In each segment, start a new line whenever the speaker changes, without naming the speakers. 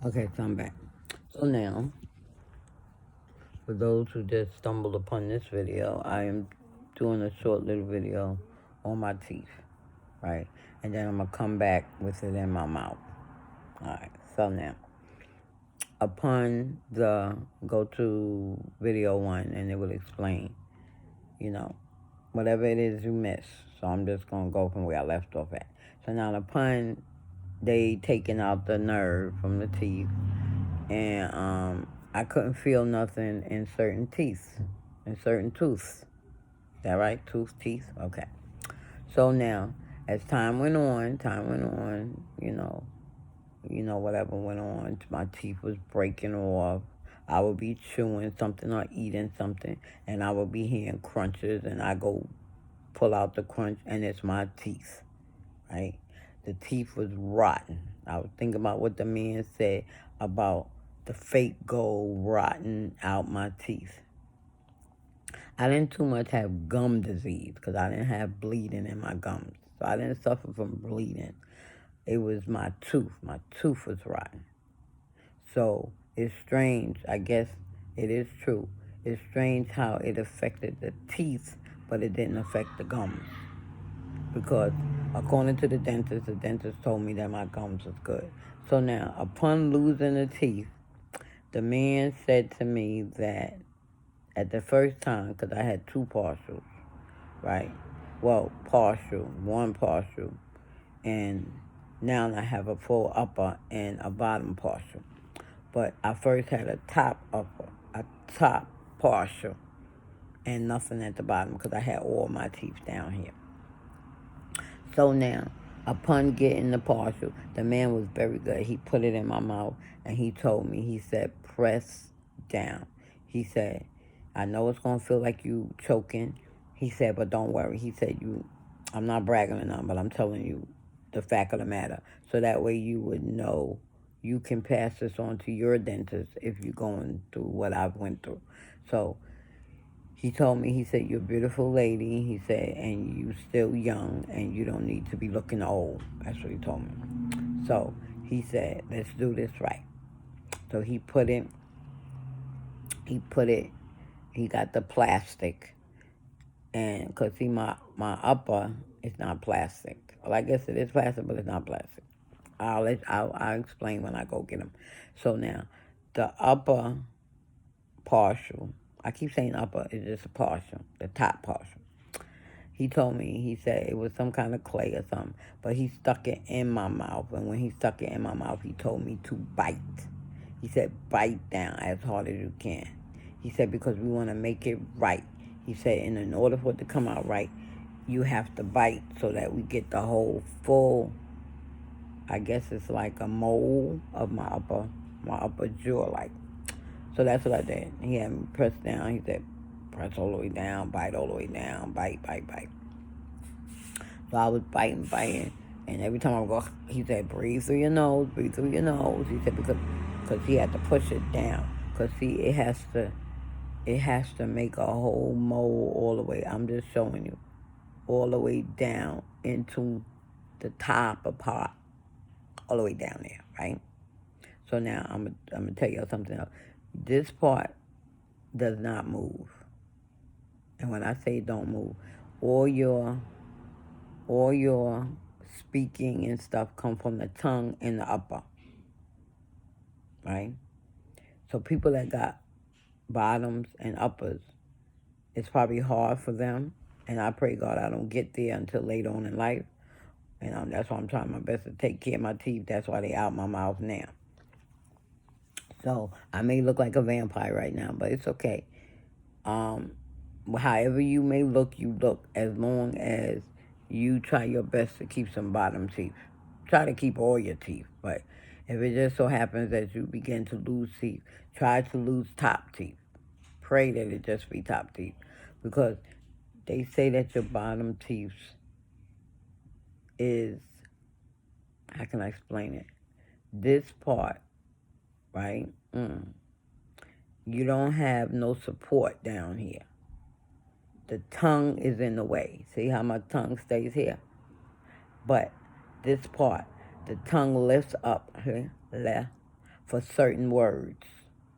Okay, so I'm back. So now, for those who just stumbled upon this video, I am doing a short little video on my teeth, right? And then I'm going to come back with it in my mouth. Alright, so now, upon the go to video one, and it will explain, whatever it is you missed. So I'm just going to go from where I left off at. So now, upon they taking out the nerve from the teeth, and I couldn't feel nothing in certain teeth, in certain tooths. Is that right? Teeth? Okay. So now, as time went on, whatever went on, my teeth was breaking off. I would be chewing something or eating something, and I would be hearing crunches, and I go pull out the crunch, and it's my teeth, right? The teeth was rotten. I was thinking about what the man said about the fake gold rotting out my teeth. I didn't too much have gum disease because I didn't have bleeding in my gums. So I didn't suffer from bleeding. It was my tooth. My tooth was rotten. So it's strange. I guess it is true. It's strange how it affected the teeth, but it didn't affect the gums. Because according to the dentist told me that my gums was good. So now, upon losing the teeth, the man said to me that at the first time, because I had two partials, right? Well, one partial, and now I have a full upper and a bottom partial. But I first had a top upper, a top partial, and nothing at the bottom because I had all my teeth down here. So now, upon getting the partial, the man was very good. He put it in my mouth and he told me, he said, press down. He said, I know it's going to feel like you choking. He said, but don't worry. He said, I'm not bragging or nothing, but I'm telling you the fact of the matter. So that way you would know you can pass this on to your dentist if you're going through what I've went through. So he told me, he said, you're a beautiful lady, he said, and you still young, and you don't need to be looking old. That's what he told me. So he said, let's do this right. So he got the plastic, and because see, my upper is not plastic. Well, I guess it is plastic, but it's not plastic. I'll explain when I go get them. So now, the upper partial, I keep saying upper, it's just a partial, the top partial. He told me, he said it was some kind of clay or something, but he stuck it in my mouth. And when he stuck it in my mouth, he told me to bite. He said, bite down as hard as you can. He said, because we want to make it right. He said, and in order for it to come out right, you have to bite so that we get the whole full, I guess it's like a mold of my upper jaw, like. So that's what I did. He had me press down. He said, press all the way down, bite all the way down, bite, bite, bite. So I was biting, and every time I would go, he said, breathe through your nose, breathe through your nose. He said, because he had to push it down. Because, see, it has to make a whole mold all the way, I'm just showing you, all the way down into the top of part, all the way down there, right? So now I'm going to tell you something else. This part does not move. And when I say don't move, all your speaking and stuff come from the tongue and the upper, right? So people that got bottoms and uppers, it's probably hard for them. And I pray God I don't get there until later on in life. And that's why I'm trying my best to take care of my teeth. That's why they out my mouth now. So I may look like a vampire right now, but it's okay. However you may look, you look, as long as you try your best to keep some bottom teeth. Try to keep all your teeth, but if it just so happens that you begin to lose teeth, try to lose top teeth. Pray that it just be top teeth, because they say that your bottom teeth is, how can I explain it? This part, right? You don't have no support down here. The tongue is in the way. See how my tongue stays here? But this part, the tongue lifts up here, left, for certain words,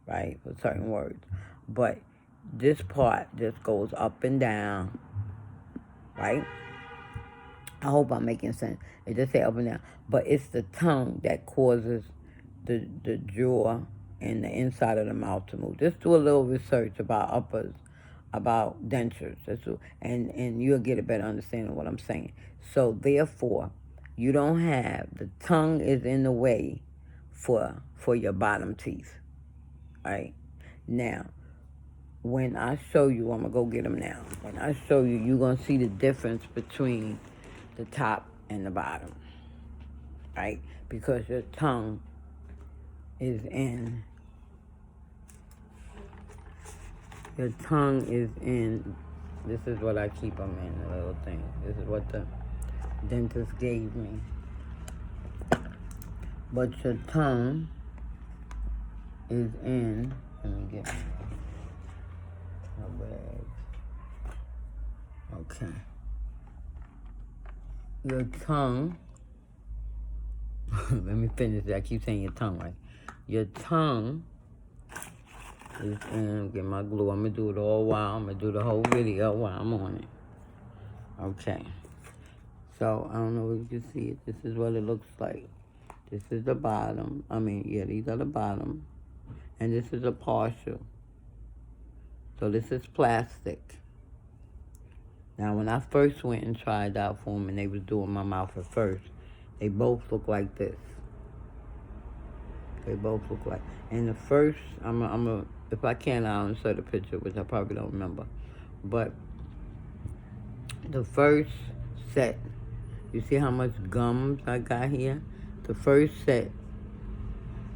right? For certain words. But this part just goes up and down, right? I hope I'm making sense. It just say up and down. But it's the tongue that causes the jaw and the inside of the mouth to move. Just do a little research about uppers, about dentures, and you'll get a better understanding of what I'm saying. So therefore, you don't have, the tongue is in the way for your bottom teeth, right? Now, when I show you, I'm going to go get them now. When I show you, you're going to see the difference between the top and the bottom, right? Because your tongue is in, this is what I keep them in, the little thing. This is what the dentist gave me. But your tongue is in, let me get my bag. Okay. Your tongue, let me finish that. I keep saying your tongue, right? Your tongue is in, get my glue. I'm going to do it all while. I'm going to do the whole video while I'm on it. Okay. So, I don't know if you can see it. This is what it looks like. This is the bottom. These are the bottom. And this is a partial. So this is plastic. Now, when I first went and tried out for them and they was doing my mouth at first, they both look like this. They both look like. And the first, if I can, I'll insert a picture, which I probably don't remember. But the first set, you see how much gums I got here? The first set,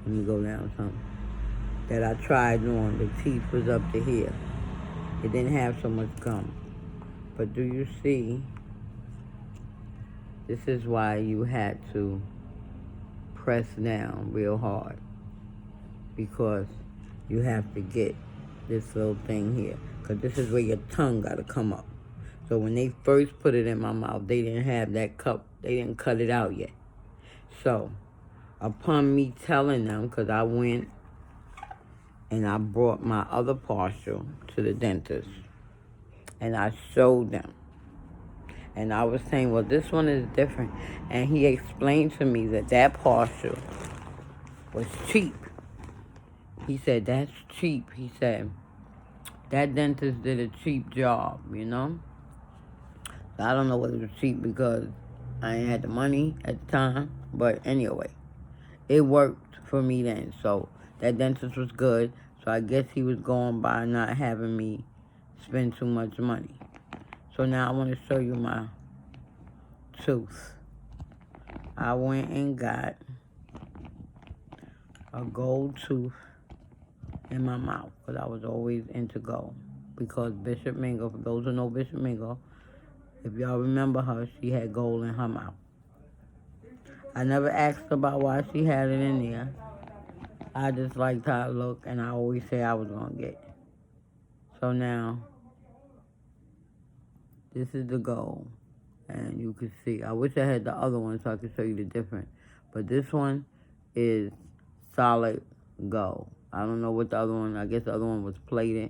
let me go down some, that I tried on, the teeth was up to here. It didn't have so much gum. But do you see, this is why you had to press down real hard, because you have to get this little thing here, because this is where your tongue got to come up. So when they first put it in my mouth, they didn't have that cup, they didn't cut it out yet. So upon me telling them, because I went and I brought my other partial to the dentist, and I showed them, and I was saying, well, this one is different. And he explained to me that partial was cheap. He said, that's cheap. He said, that dentist did a cheap job, you know? So I don't know whether it was cheap because I ain't had the money at the time. But anyway, it worked for me then. So that dentist was good. So I guess he was going by not having me spend too much money. So now I want to show you my tooth. I went and got a gold tooth in my mouth, because I was always into gold. Because Bishop Mingo, for those who know Bishop Mingo, if y'all remember her, she had gold in her mouth. I never asked about why she had it in there. I just liked how it looked, and I always say I was going to get it. So now, this is the gold. And you can see, I wish I had the other one so I could show you the difference. But this one is solid gold. I don't know what the other one, I guess the other one was plated,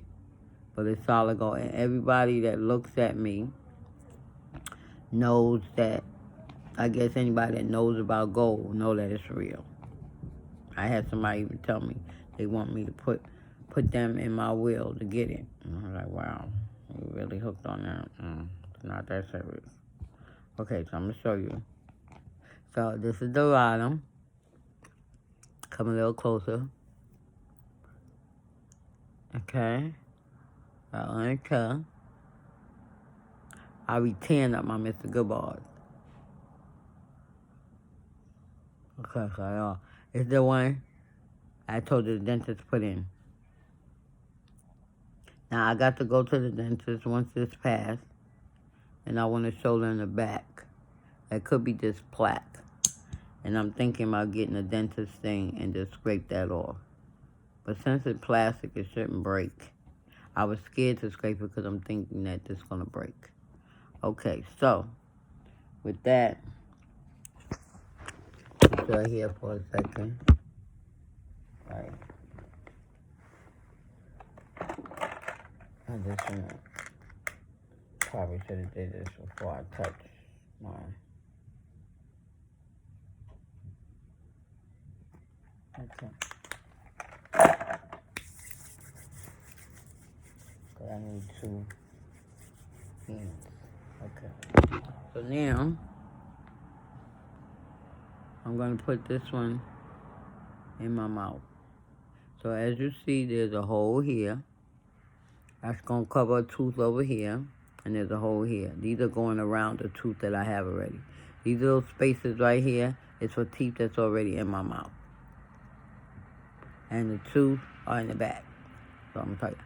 but it's solid gold. And everybody that looks at me knows that, I guess anybody that knows about gold know that it's real. I had somebody even tell me they want me to put them in my will to get it. And I'm like, wow, you really hooked on that? It's not that serious. Okay, so I'm going to show you. So this is the bottom. Come a little closer. Okay. I be tearing up my Mr. Goodbars. Okay, so it's the one I told the dentist put in. Now I got to go to the dentist once this passed, and I want to show them the back. That could be just plaque. And I'm thinking about getting a dentist thing and just scrape that off. But since it's plastic, it shouldn't break. I was scared to scrape it because I'm thinking that it's going to break. Okay, so with that, put you right here for a second. I just probably should have did this before I touched mine. Okay. I need 2 ends. Okay. So now, I'm going to put this one in my mouth. So as you see, there's a hole here. That's going to cover a tooth over here. And there's a hole here. These are going around the tooth that I have already. These little spaces right here is for teeth that's already in my mouth. And the 2 are in the back. So I'm going to tell you.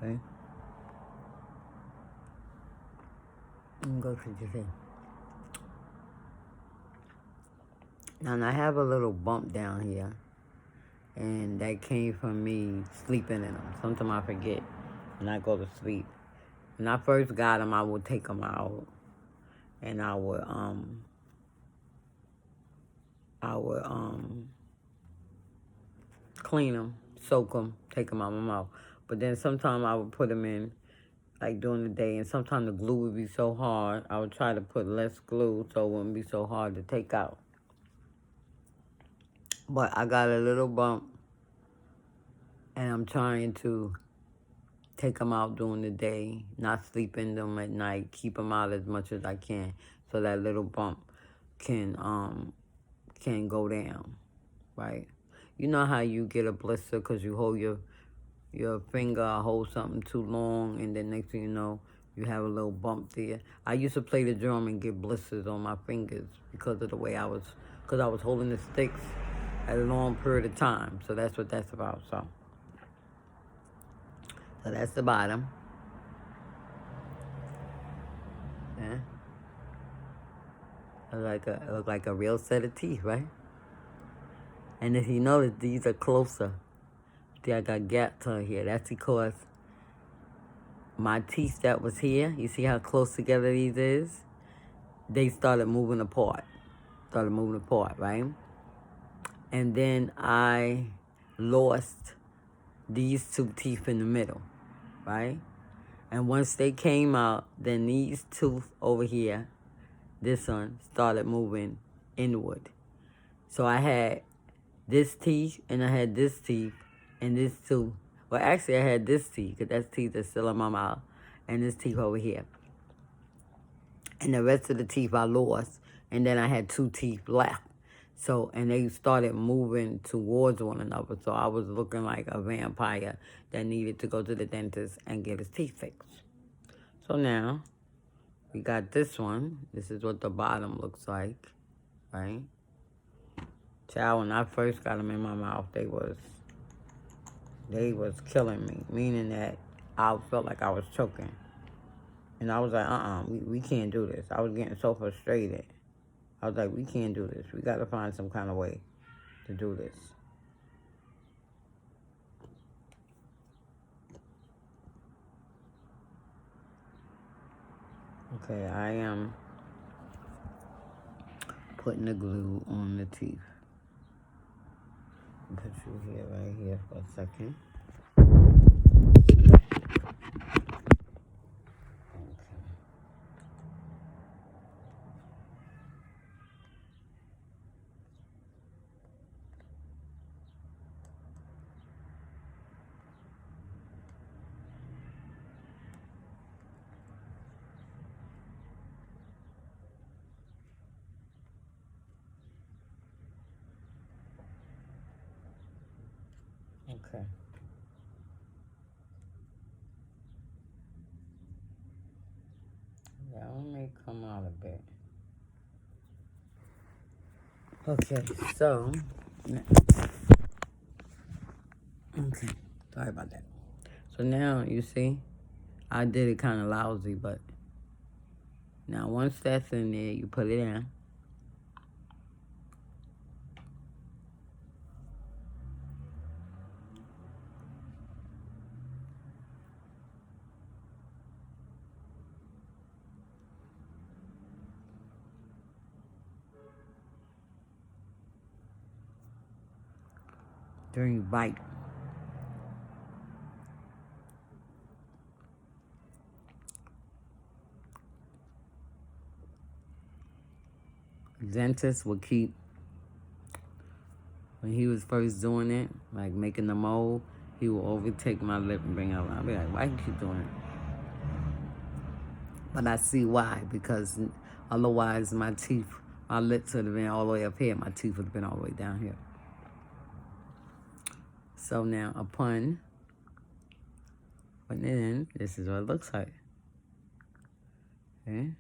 Okay. I'm going to go to this in. Now I have a little bump down here. And that came from me sleeping in them. Sometimes I forget when I go to sleep. When I first got them, I would take them out. And I would clean them, soak them, take them out of my mouth. But then sometimes I would put them in, like during the day, and sometimes the glue would be so hard, I would try to put less glue so it wouldn't be so hard to take out. But I got a little bump, and I'm trying to take them out during the day, not sleep in them at night, keep them out as much as I can, so that little bump can go down, right? You know how you get a blister because you hold your finger or hold something too long, and then next thing you know, you have a little bump there. I used to play the drum and get blisters on my fingers because of the way I was holding the sticks at a long period of time. So that's what that's about. So that's the bottom. Yeah. It look like a real set of teeth, right? And if you notice, these are closer. See, I got gaps on here. That's because my teeth that was here, you see how close together these is? They started moving apart. Right? And then I lost these 2 teeth in the middle, right? And once they came out, then these tooth over here, this one, started moving inward. So I had this teeth, and I had this teeth, and this tooth. Well, actually, I had this teeth, because that's teeth that's still in my mouth, and this teeth over here. And the rest of the teeth I lost, and then I had 2 teeth left. So, and they started moving towards one another. So I was looking like a vampire that needed to go to the dentist and get his teeth fixed. So now, we got this one. This is what the bottom looks like, right? Child, when I first got them in my mouth, they was killing me, meaning that I felt like I was choking. And I was like, we can't do this. I was getting so frustrated. I was like, we can't do this. We got to find some kind of way to do this. Okay, I am putting the glue on the teeth. I'll put you here, right here for a second. Okay. That one may come out a bit. Okay, so, okay, sorry about that. So now, you see, I did it kind of lousy, but now once that's in there, you put it in. during bite. Dentist would keep, when he was first doing it, like making the mold, he would overtake my lip and bring it out. I'd be like, why you keep doing it? But I see why, because otherwise my teeth, my lips would have been all the way up here, my teeth would have been all the way down here. So now upon putting it in, this is what it looks like. Okay?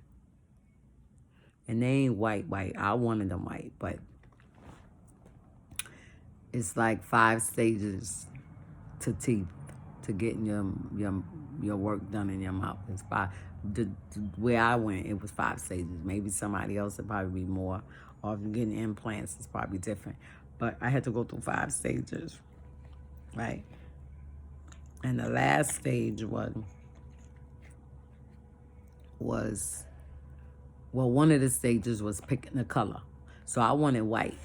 And they ain't white. I wanted them white, but it's like 5 stages to teeth, to getting your work done in your mouth. It's 5. Where I went, it was 5 stages. Maybe somebody else would probably be more. Or if you're getting implants, it's probably different. But I had to go through 5 stages, right? And the last stage was one of the stages was picking the color. So I wanted white.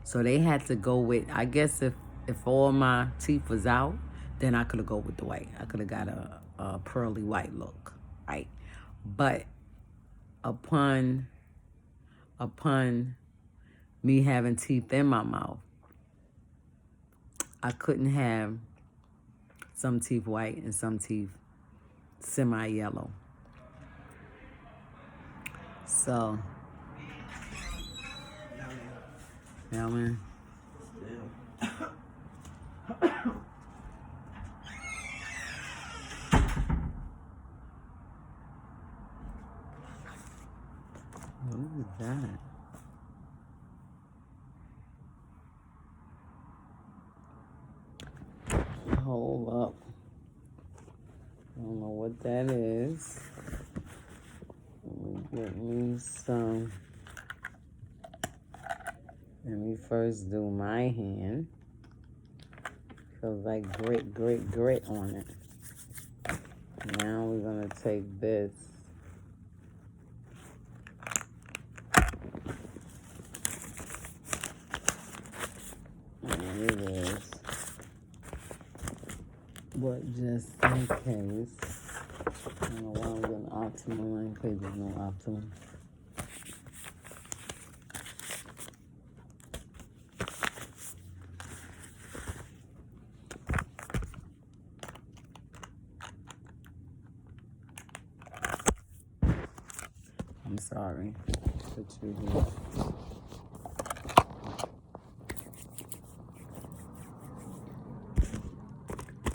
So they had to go with, I guess if all my teeth was out, then I could have go with the white. I could have got a pearly white look, right? But upon me having teeth in my mouth, I couldn't have some teeth white and some teeth semi-yellow. So, yeah, man. What is that? Hold up. I don't know what that is. Let me get me some. Let me first do my hand. Feels like grit on it. Now we're gonna take this. And it is. But just in case. I don't know why I'm getting optimal in case there's no optimal. I'm sorry. Put you here.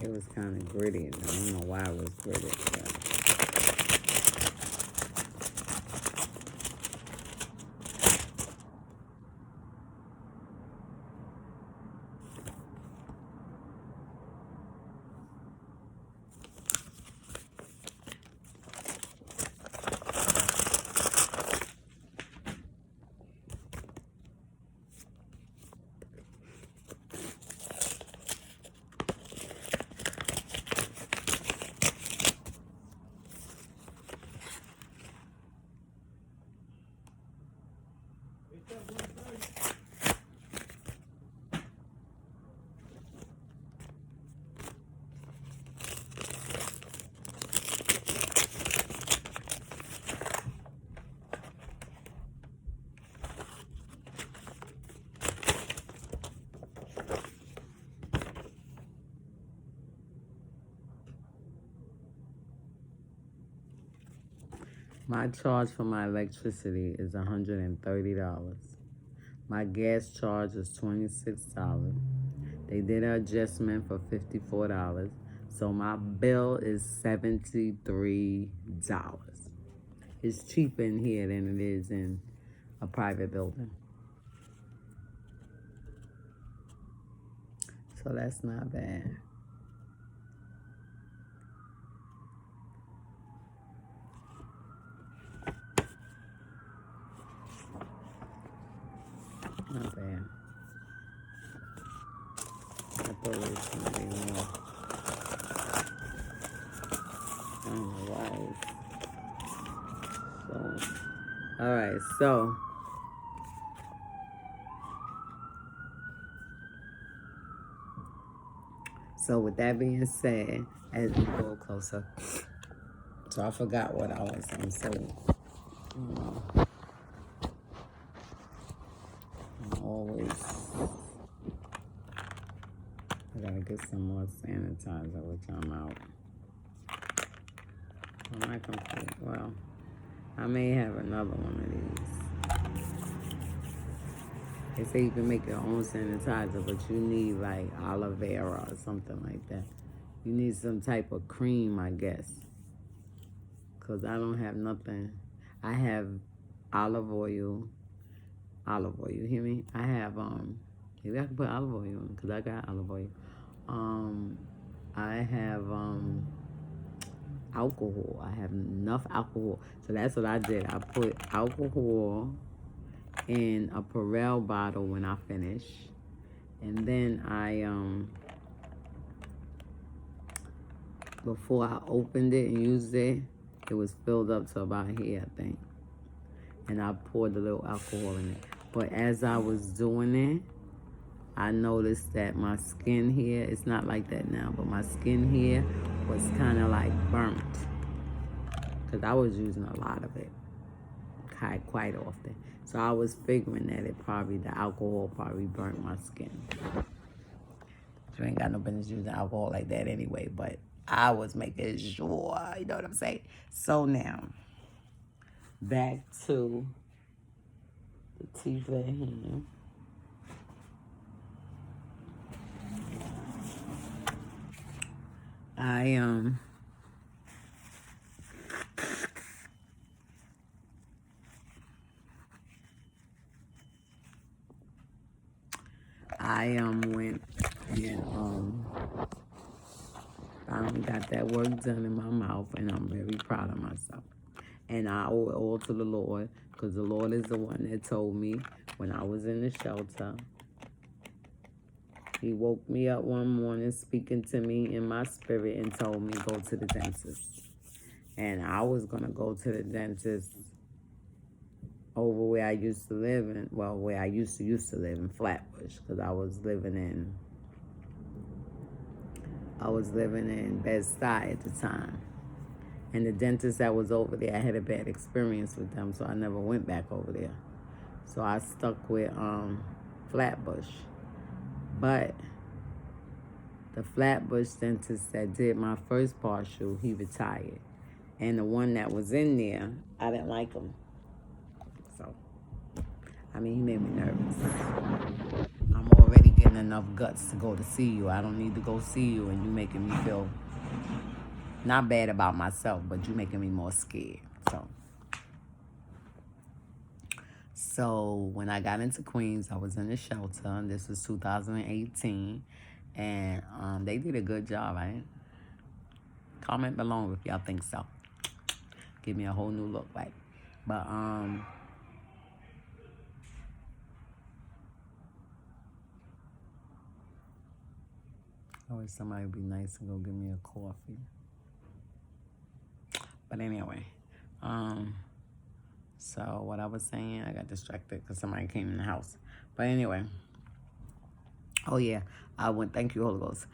It was kind of gritty. I don't know why it was gritty. But my charge for my electricity is $130. My gas charge is $26. They did an adjustment for $54. So my bill is $73. It's cheaper in here than it is in a private building. So that's not bad. Not bad. I thought it was going to be more. I don't know why. So, all right, so So with that being said, as we go closer, so I forgot what I was saying. So I'm always, I gotta get some more sanitizer, which I'm out. I'm not complete. Well, I may have another one of these. They say you can make your own sanitizer, but you need like aloe vera or something like that. You need some type of cream, I guess. Because I don't have nothing. I have olive oil, you hear me? I have, maybe I can put olive oil on because I got olive oil. I have, alcohol. I have enough alcohol. So that's what I did. I put alcohol in a Perel bottle when I finish. And then before I opened it and used it, it was filled up to about here, I think. And I poured a little alcohol in it. But as I was doing it, I noticed that my skin here, it's not like that now, but my skin here was kind of like burnt. Because I was using a lot of it quite often. So I was figuring that the alcohol probably burnt my skin. You ain't got no business using alcohol like that anyway, but I was making sure, you know what I'm saying? So now, back to the teeth at hand. I went and finally got that work done in my mouth, and I'm very proud of myself. And I owe it all to the Lord, because the Lord is the one that told me when I was in the shelter. He woke me up one morning speaking to me in my spirit and told me go to the dentist. And I was going to go to the dentist over where I used to live in, well, where I used to live in Flatbush, because I was living in Bed-Stuy at the time. And the dentist that was over there, I had a bad experience with them, so I never went back over there. So I stuck with Flatbush. But the Flatbush dentist that did my first partial, he retired. And the one that was in there, I didn't like him. So, I mean, he made me nervous. I'm already getting enough guts to go to see you. I don't need to go see you, and you making me feel not bad about myself, but you making me more scared. So when I got into Queens, I was in the shelter, and this was 2018, and they did a good job, right? Comment below if y'all think so. Give me a whole new look, right? But I wish somebody would be nice and go give me a coffee. But anyway, so what I was saying, I got distracted because somebody came in the house. But anyway, oh yeah, thank you, Holy Ghost.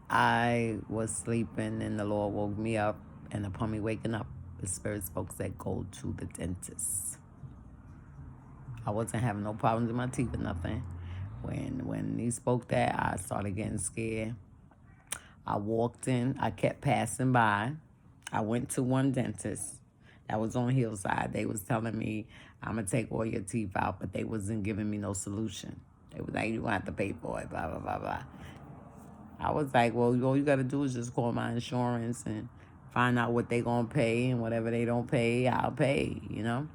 I was sleeping and the Lord woke me up, and upon me waking up, the Spirit spoke, said, go to the dentist. I wasn't having no problems with my teeth or nothing. When he spoke that, I started getting scared. I walked in, I kept passing by. I went to one dentist that was on Hillside. They was telling me, I'm going to take all your teeth out, but they wasn't giving me no solution. They was like, you going to have to pay for it, blah, blah, blah, blah. I was like, well, all you got to do is just call my insurance and find out what they going to pay, and whatever they don't pay, I'll pay, you know?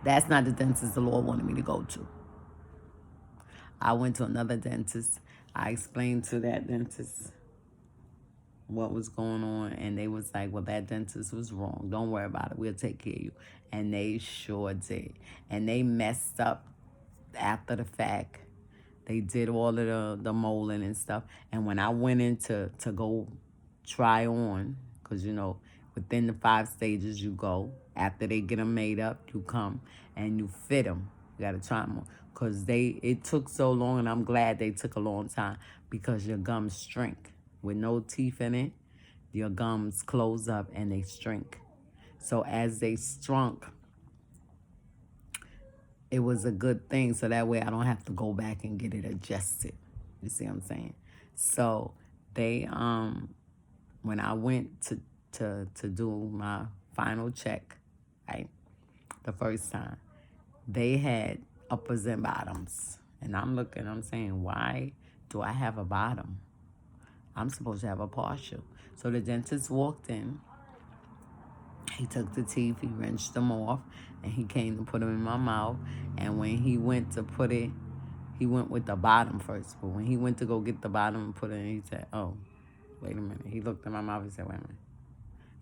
That's not the dentist the Lord wanted me to go to. I went to another dentist. I explained to that dentist what was going on, and they was like, well, that dentist was wrong. Don't worry about it. We'll take care of you. And they sure did. And they messed up after the fact. They did all of the molding and stuff. And when I went in to go try on, because, you know, within the 5 stages you go, after they get them made up, you come and you fit them. You got to try more. Because it took so long, and I'm glad they took a long time, because your gums shrink. With no teeth in it, your gums close up and they shrink. So as they shrunk, it was a good thing. So that way I don't have to go back and get it adjusted. You see what I'm saying? So they, when I went to do my final check, right, the first time, they had uppers and bottoms. And I'm looking, I'm saying, why do I have a bottom? I'm supposed to have a partial. So the dentist walked in. He took the teeth, he wrenched them off, and he came to put them in my mouth. And when he went to put it, he went with the bottom first. But when he went to go get the bottom and put it in, he said, oh, wait a minute. He looked in my mouth and said, wait a minute.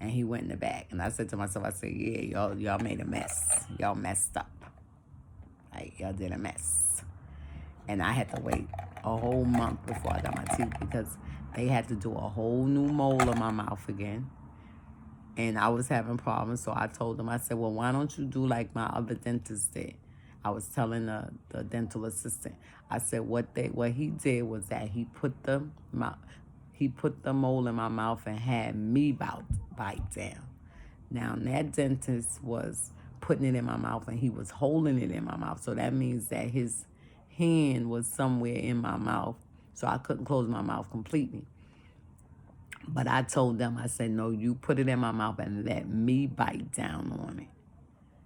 And he went in the back. And I said to myself, I said, yeah, y'all made a mess. Y'all messed up. Like, y'all did a mess. And I had to wait a whole month before I got my teeth, because they had to do a whole new mold in my mouth again. And I was having problems, so I told them, I said, well, why don't you do like my other dentist did? I was telling the dental assistant. I said, what he did was that he put the mold in my mouth and had me bite down. Now, that dentist was putting it in my mouth and he was holding it in my mouth. So that means that his hand was somewhere in my mouth, so I couldn't close my mouth completely. But I told them, I said, no, you put it in my mouth and let me bite down on it.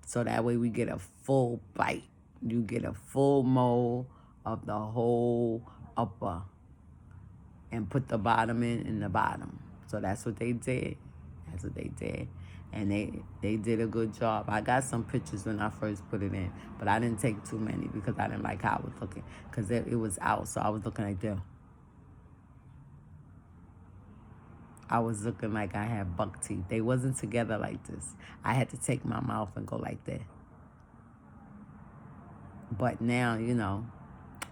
So that way we get a full bite. You get a full mold of the whole upper and put the bottom in the bottom. So that's what they did. That's what they did. And they did a good job. I got some pictures when I first put it in, but I didn't take too many because I didn't like how I was looking, because it was out, so I was looking like this. I was looking like I had buck teeth. They wasn't together like this. I had to take my mouth and go like that. But now,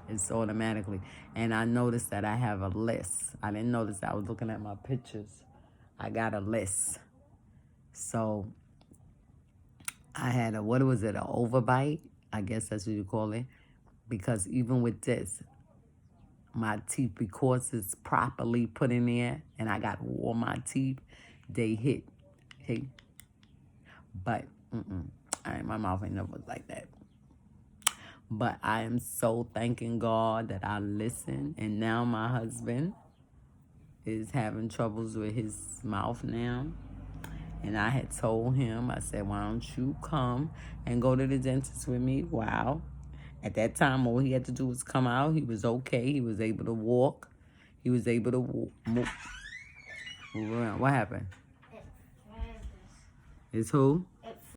it's automatically. And I noticed that I have a list. I didn't notice that. I was looking at my pictures. I got a list. So I had an overbite? I guess that's what you call it. Because even with this, my teeth, because it's properly put in there and I got all my teeth, they hit. Hey. But, my mouth ain't never like that. But I am so thanking God that I listened. And now my husband is having troubles with his mouth now. And I had told him, I said, why don't you come and go to the dentist with me? Wow. At that time, all he had to do was come out. He was okay. He was able to walk. He was able to move around. What happened? It's who?